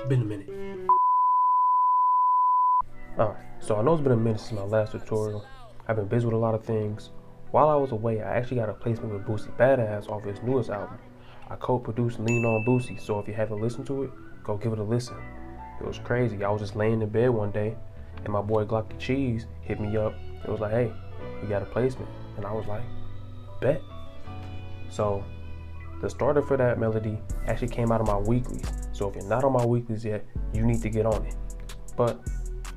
Been a minute. Alright, so I know it's been a minute since my last tutorial. I've been busy with a lot of things. While I was away, I actually got a placement with Boosie Badass off his newest album. I co-produced Lean On Boosie, so if you haven't listened to it, go give it a listen. It was crazy. I was just laying in bed one day, and my boy Glocky Cheese hit me up. It was like, hey, we got a placement. And I was like, bet. So the starter for that melody actually came out of my weeklies. So if you're not on my weeklies yet, you need to get on it. But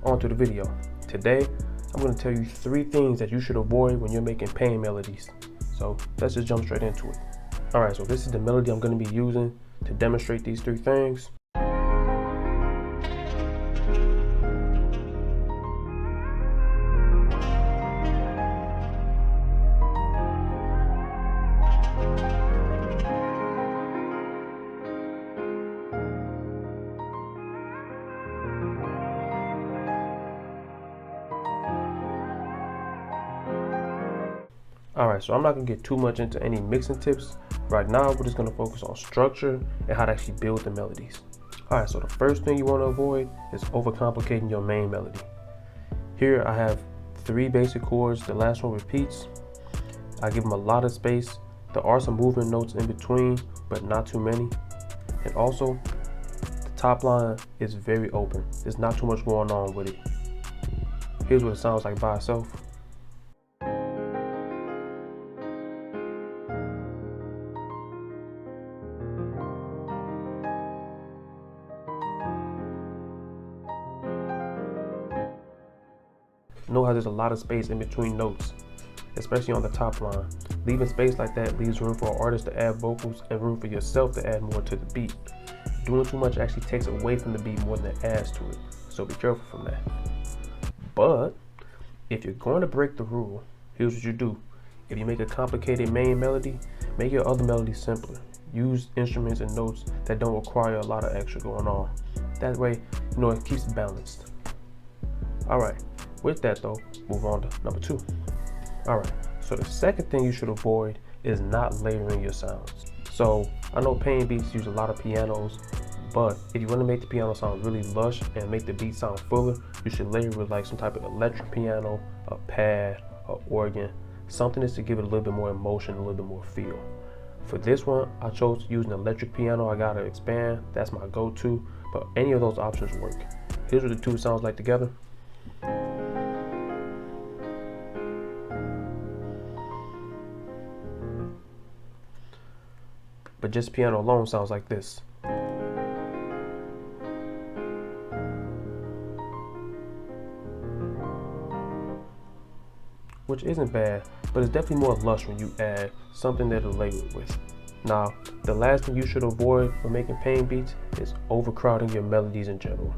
on to the video. Today, I'm going to tell you 3 things that you should avoid when you're making pain melodies. So let's just jump straight into it. Alright, so this is the melody I'm going to be using to demonstrate these 3 things. Alright, so I'm not going to get too much into any mixing tips. Right now, we're just going to focus on structure and how to actually build the melodies. Alright, so the first thing you want to avoid is overcomplicating your main melody. Here I have 3 basic chords. The last one repeats. I give them a lot of space. There are some movement notes in between, but not too many. And also, the top line is very open. There's not too much going on with it. Here's what it sounds like by itself. Know how there's a lot of space in between notes, especially on the top line. Leaving space like that leaves room for an artist to add vocals and room for yourself to add more to the beat. Doing too much actually takes away from the beat more than it adds to it, so be careful from that. But if you're going to break the rule, here's what you do. If you make a complicated main melody, make your other melodies simpler. Use instruments and notes that don't require a lot of extra going on. That way, it keeps it balanced. Alright. With that though, move on to number 2. Alright, so the second thing you should avoid is not layering your sounds. So I know pain beats use a lot of pianos, but if you want to make the piano sound really lush and make the beat sound fuller, you should layer with like some type of electric piano, a pad, an organ, something that's to give it a little bit more emotion, a little bit more feel. For this one, I chose to use an electric piano. I gotta expand, that's my go-to, but any of those options work. Here's what the 2 sounds like together. But just piano alone sounds like this. Which isn't bad, but it's definitely more lush when you add something that'll layer it with. Now, the last thing you should avoid when making pain beats is overcrowding your melodies in general.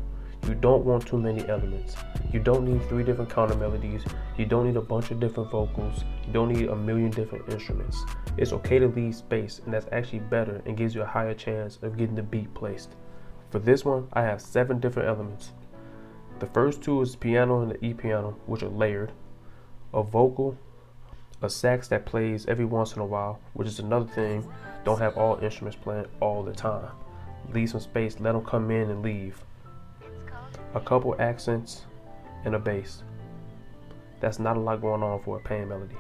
You don't want too many elements. You don't need 3 different counter melodies. You don't need a bunch of different vocals. You don't need a million different instruments. It's okay to leave space, and that's actually better and gives you a higher chance of getting the beat placed. For this one, I have 7 different elements. The first 2 is the piano and the E piano, which are layered, a vocal, a sax that plays every once in a while, which is another thing. Don't have all instruments playing all the time. Leave some space, let them come in and leave. A couple accents, and a bass. That's not a lot going on for a pain melody.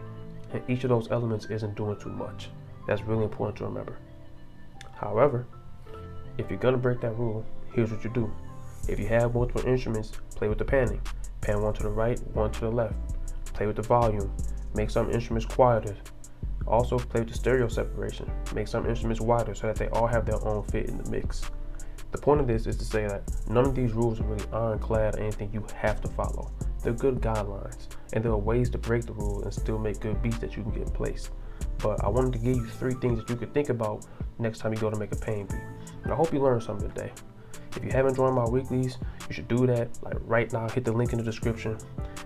And each of those elements isn't doing too much. That's really important to remember. However, if you're gonna break that rule, here's what you do. If you have multiple instruments, play with the panning. Pan one to the right, one to the left. Play with the volume. Make some instruments quieter. Also play with the stereo separation. Make some instruments wider so that they all have their own fit in the mix. The point of this is to say that none of these rules are really ironclad or anything you have to follow. They're good guidelines, and there are ways to break the rule and still make good beats that you can get placed. But I wanted to give you 3 things that you could think about next time you go to make a pain beat. And I hope you learned something today. If you haven't joined my weeklies, you should do that. Like right now, hit the link in the description.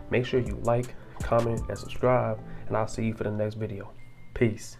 Make sure you like, comment, and subscribe, and I'll see you for the next video. Peace.